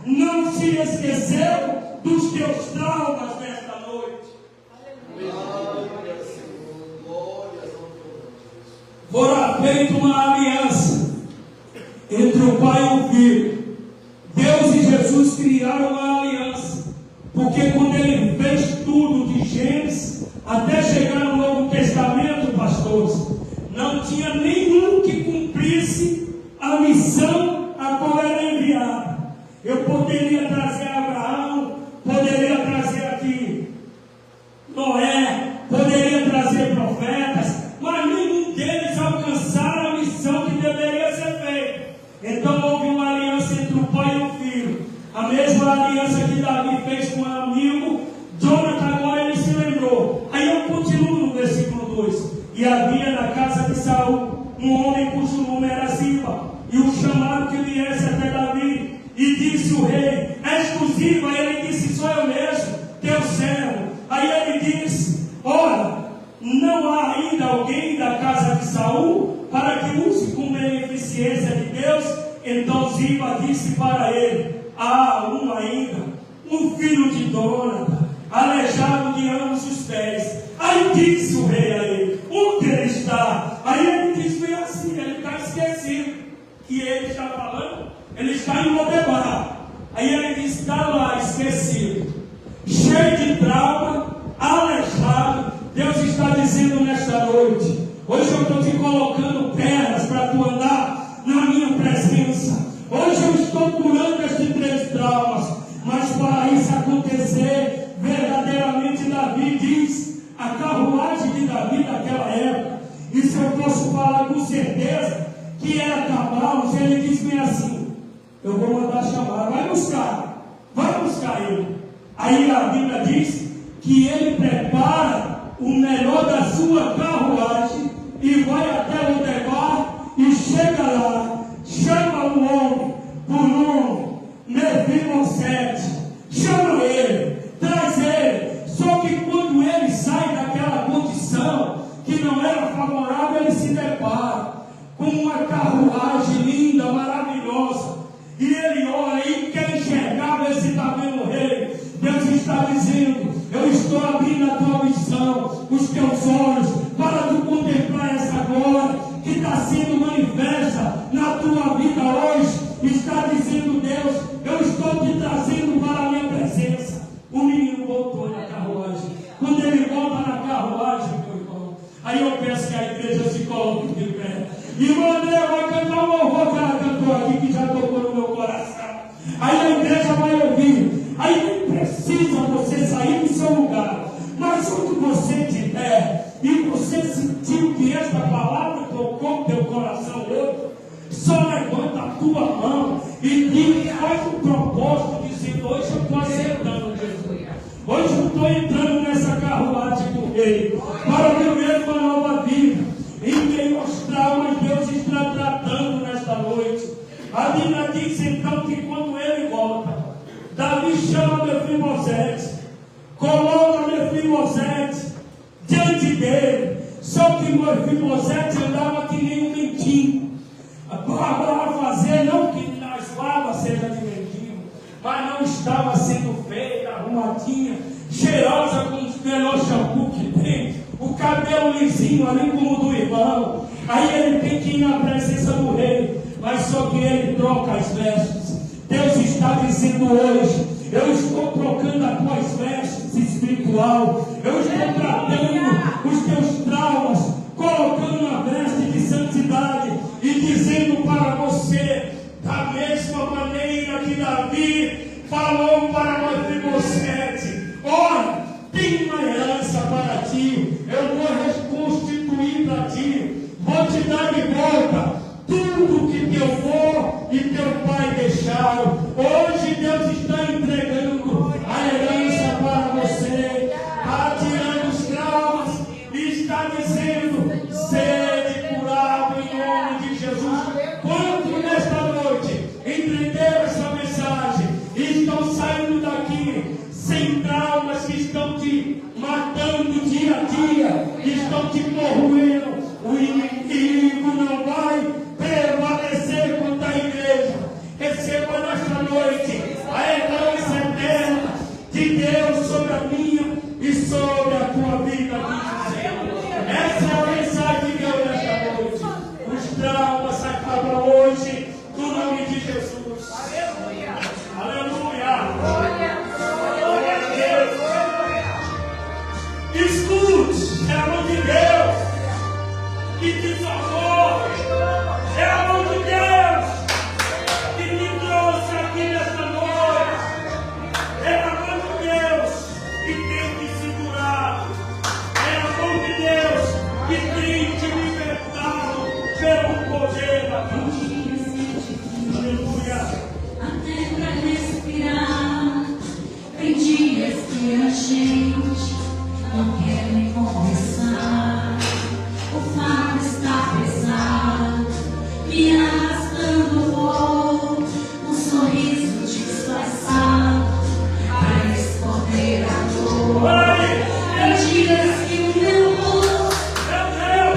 não se esqueceu dos teus traumas nesta noite. Fora feita uma aliança entre o Pai e o Filho. Deus e Jesus criaram uma aliança, porque quando Ele fez tudo de Gênesis até chegar no Novo Testamento, pastores, não tinha nenhum que cumprisse a missão a qual era enviado. Eu poderia trazer Abraão, poderia trazer aqui Noé, poderia trazer profetas, mas nenhum deles alcançaram a missão que deveria ser feita. Então houve uma aliança entre o Pai e o Filho, a mesma aliança que Davi fez com o amigo Jonathan. Agora ele se lembrou. Aí eu continuo no versículo 2: e havia na casa de Saul um homem cujo nome era Ziba, e o chamaram que viesse até Davi, e disse o rei: és tu Ziba? Aí ele disse: sou eu mesmo, teu servo. Aí ele disse: ora, não há ainda alguém da casa de Saul para que use com beneficência de Deus? Então Ziba disse para ele: há um ainda, um filho de Jonathan, aleijado de ambos os pés. Aí disse o rei a ele: onde ele está? Aí ele disse bem assim: ele está esquecido. Que ele está falando? Ele está em Lodebar. Aí ele disse: está lá esquecido, cheio de trauma, aleijado. Deus está dizendo nesta noite: hoje eu estou te colocando pernas para tu andar na minha presença. Hoje eu estou curando estes 3 traumas. Mas para isso acontecer, verdadeiramente Davi diz, a carruagem de Davi daquela época, isso eu posso falar com certeza, que era cavalos. Ele diz bem assim: eu vou mandar chamar, vai buscar ele. Aí a Bíblia diz que ele prepara o melhor da sua carruagem e vai até o Lodebar e chega lá, chama o homem por nome, Mefibosete, chama ele, traz ele. Só que quando ele sai daquela condição que não era favorável, ele se depara com uma carruagem linda, maravilhosa, e ele olha e quer enxergar, ver se está vendo o rei. Deus está dizendo: eu estou abrindo a tua visão, os teus olhos, para tu contemplar essa glória que está sendo manifesta na tua vida hoje. Está dizendo Deus: eu estou te trazendo para a minha presença. O menino voltou na carruagem. Quando ele volta na carruagem, meu irmão, aí eu peço que a igreja se coloque de pé. Irmão André vai cantar um louvor que ela cantou aqui, que já tocou no meu coração. Aí a igreja vai ouvir. Aí não precisa você sair do seu lugar, mas onde você estiver e você sentiu que esta palavra tocou teu coração hoje, só levanta a tua mão e faz um propósito dizendo: hoje eu estou aceitando Jesus, hoje eu estou entrando nessa carruagem do rei para viver uma nova vida. Em meio aos traumas, Deus está tratando nesta noite. A Bíblia diz então que quando ele volta, Davi chama Mefibosete, coloca Mefibosete diante dele. Só que Mefibosete andava que nem um mendigo. Para fazer, não que as barbas sejam de mendigo, mas não estava sendo feita, arrumadinha, cheirosa com os melhores shampoo que tem, o cabelo lisinho ali como o do irmão. Aí ele tem que ir na presença do rei, mas só que ele troca as vestes. Deus está dizendo hoje: eu estou trocando as tuas vestes espiritual, eu estou tratando os teus traumas, colocando uma veste de santidade e dizendo para você, da mesma maneira que Davi falou para Mefibosete: olha, tem uma herança para ti, eu vou reconstituir para ti, vou te dar de volta tudo que teu avô e teu pai deixaram. Hoje Deus está entregando a herança para você, está tirando os traumas e está dizendo: sede curado em nome de Jesus. Quanto nesta noite entenderam essa mensagem e estão saindo te matando dia a dia, estão te corroendo. O inimigo não vai prevalecer contra a igreja. Receba nesta noite a herança eterna de Deus sobre a minha e sobre a tua vida. Essa é a mensagem de Deus nesta noite. Os traumas acabam hoje, no nome de Jesus. Aleluia. Aleluia. Glória a Deus. Escute, é a mão de Deus que te socorre. É a mão de Deus que me trouxe aqui nesta noite. É a mão de Deus que tem te segurado. É a mão de Deus que tem te libertado pelo poder da cruz. Aleluia. Até pra respirar, tem dias que a gente não quer nem conversar. O fardo está pesado, me arrastando vou, um sorriso disfarçado para esconder a dor. Tem dias que o meu rosto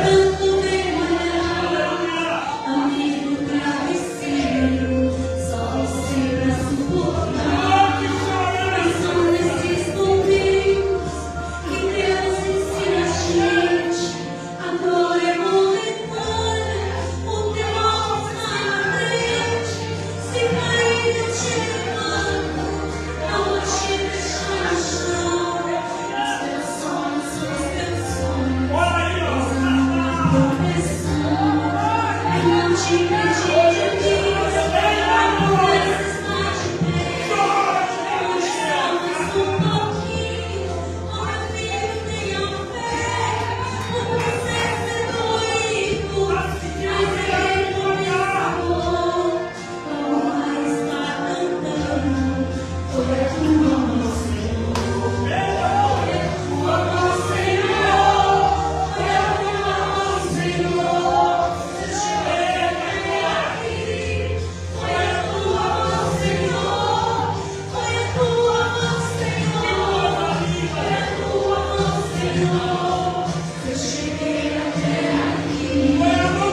tanto vermelhar, amigo travesseiro, só você pra suportar. São nesses momentos que Deus ensina a gente. A dor é momentânea, o teu alvo sai na frente. Se cair eu te levanto, não vou te deixar no chão. Os teus sonhos são os teus sonhos, proteção. Eu não te pedi de mim, não precisar de bem. Onde estamos um pouquinho, ó meu filho, tenha fé. O processo é doído, mas ele começou. Como vai estar cantando, foi a tua mão, Senhor. Foi a tua mão, Senhor. Foi a tua mão, Senhor. Eu cheguei até aqui. Foi a tua mão, Senhor. Foi a tua mão, Senhor. Foi a tua mão, Senhor. Eu cheguei até aqui. Foi a tua mão,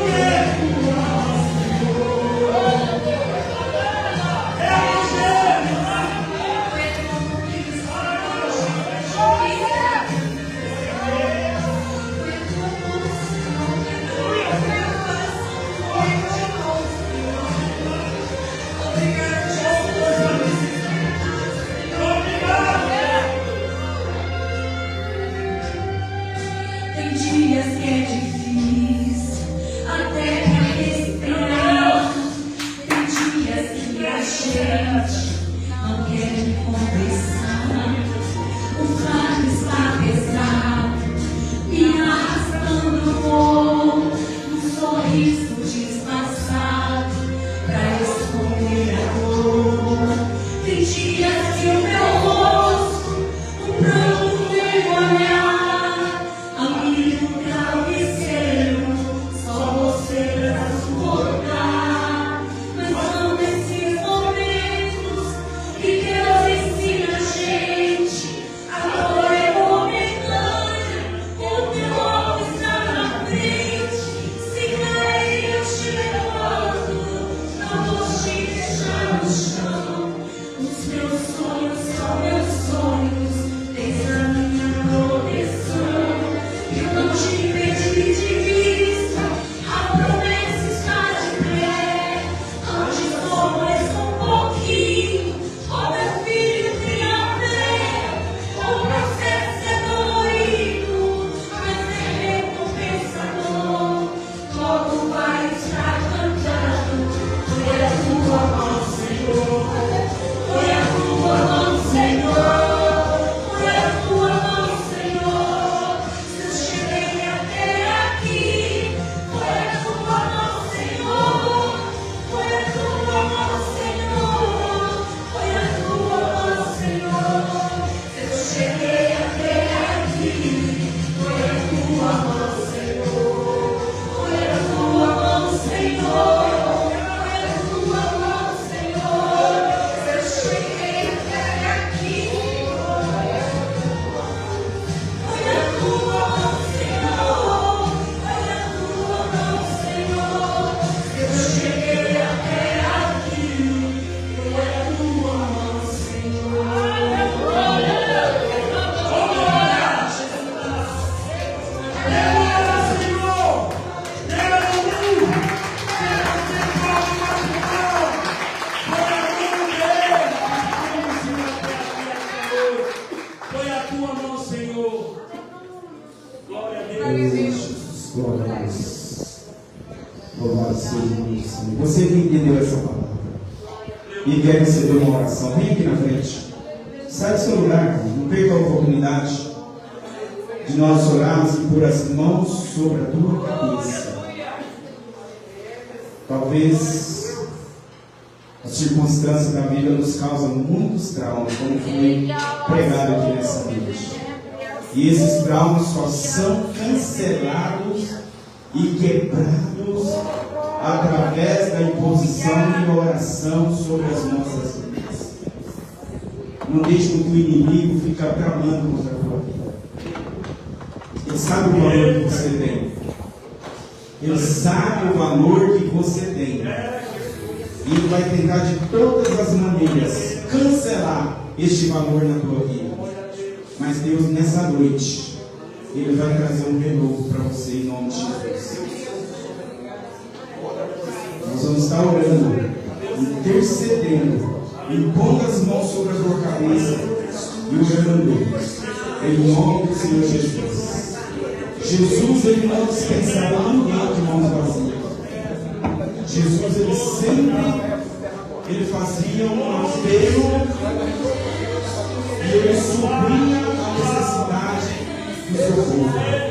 tua mão, Senhor. Glória a Deus. Glória a Deus. Louvado seja o nome do Senhor. Você que entendeu essa palavra e quer receber uma oração, vem aqui na frente. Sai do seu lugar, não perca a oportunidade de nós orarmos e pôr as mãos sobre a tua cabeça. Talvez as circunstâncias da vida nos causam muitos traumas, como foi pregado aqui nessa noite. E esses traumas só são cancelados e quebrados através da imposição e oração sobre as nossas vidas. Não deixe que o inimigo fique tramando contra a tua vida. Ele sabe o valor que você tem. Ele sabe o valor que você tem. E ele vai tentar de todas as maneiras cancelar este valor na tua vida. Mas Deus, nessa noite, Ele vai trazer um renovo para você em nome de Jesus. Nós vamos estar orando, intercedendo, impondo as mãos sobre a tua cabeça e orando em nome do Senhor Jesus. Jesus, Ele não dispensava ninguém de mãos vazias. Jesus, Ele sempre fazia um apelo e Ele supria a necessidade do seu povo.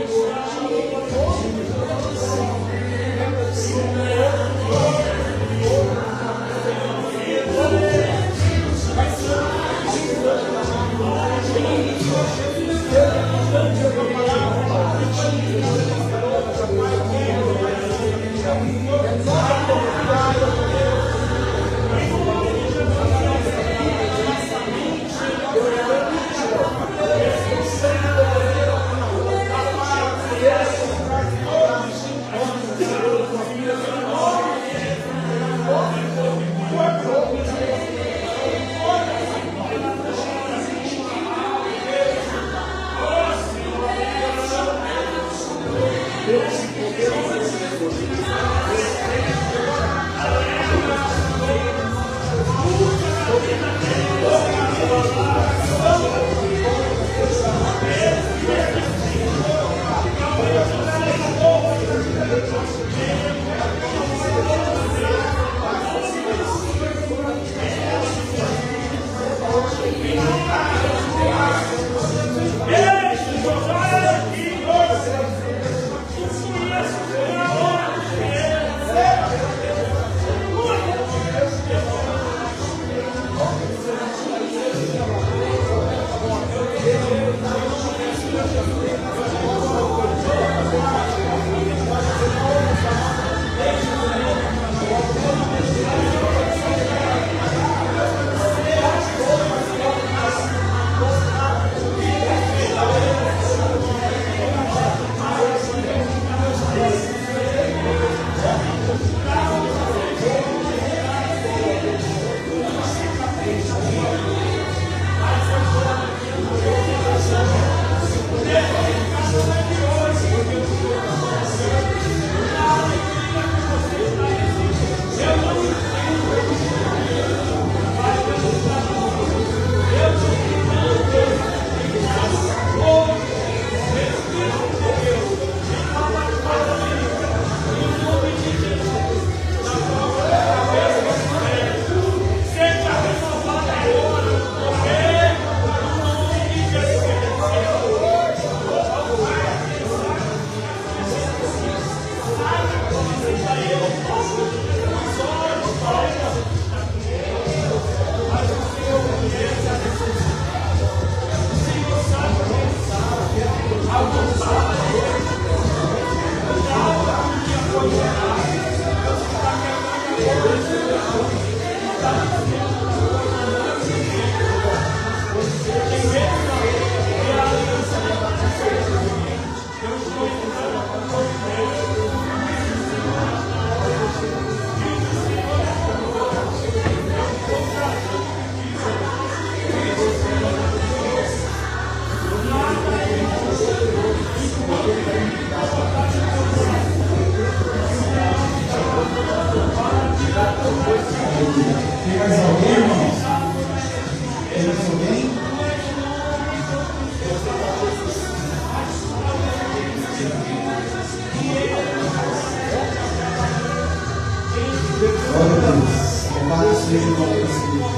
seja o nome do Senhor.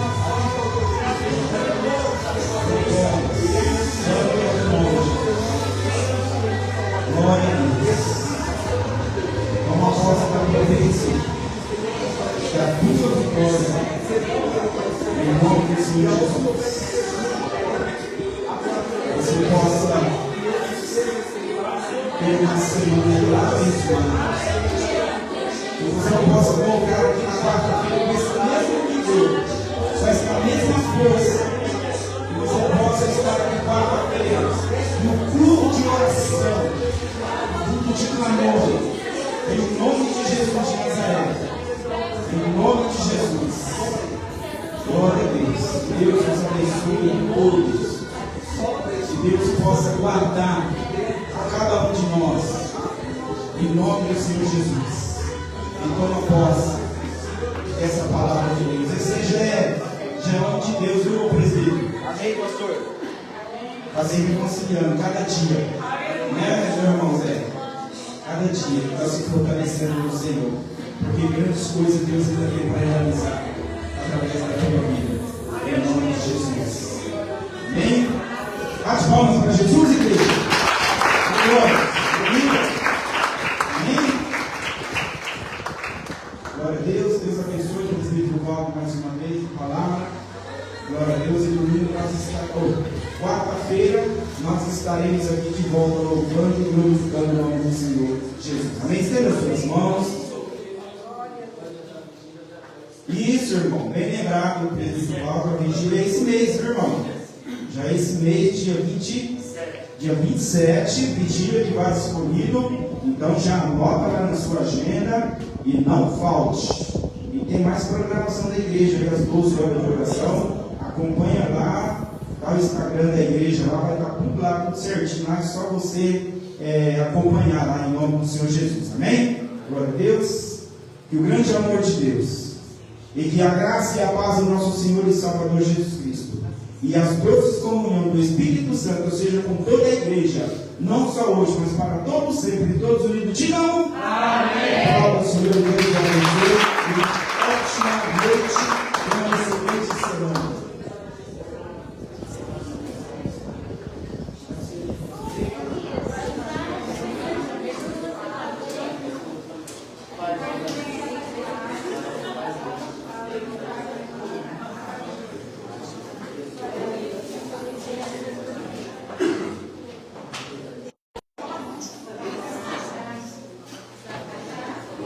Glória a Deus. Uma voz da providência, da tua vitória, em nome do Senhor Jesus. Você possa ter uma semana abençoada. Que você possa colocar aqui na quarta-feira com esse mesmo vigor, com essa mesma força. Que você possa estar aqui quarta-feira no culto de oração, culto de clamor. Em nome de Jesus de Nazaré. Em nome de Jesus. Glória a Deus. Que Deus nos abençoe a todos. Que Deus possa guardar a cada um de nós. Em nome do Senhor Jesus. E toma posse dessa palavra de Deus. Esse já é homem de Deus, viu, presbítero? Amém, pastor. Está sempre conciliando cada dia. Né, meu irmão Zé? Cada dia está se fortalecendo no Senhor, porque grandes coisas Deus ainda tem para realizar através da tua vida, em nome de Jesus. Amém? Bate palmas para Jesus, igreja. Glória. Amém? Glória a Deus. Deus abençoe o presbítero Valdo mais uma vez, a palavra. Glória a Deus. E domingo nós estaremos. Quarta-feira nós estaremos aqui de volta louvando e glorificando o nome do Senhor Jesus. Amém? Estenda as suas mãos. Isso, irmão. Bem lembrado, o principal para a vigília é esse mês, viu, irmão? Já é esse mês, dia 27, vigília que vai escolhido. Então já anota lá na sua agenda e não falte. E tem mais programação da igreja, às 12 horas de oração. Acompanha lá. O Instagram da igreja lá vai estar tudo lá, tudo certinho lá, é só você acompanhar lá em nome do Senhor Jesus, amém? Glória a Deus, que o grande amor de Deus e que a graça e a paz do nosso Senhor e Salvador Jesus Cristo e as doces comunhão do Espírito Santo seja com toda a igreja, não só hoje, mas para todos sempre, todos unidos, digam amém! Fala, Senhor, Deus abençoe e ótima noite.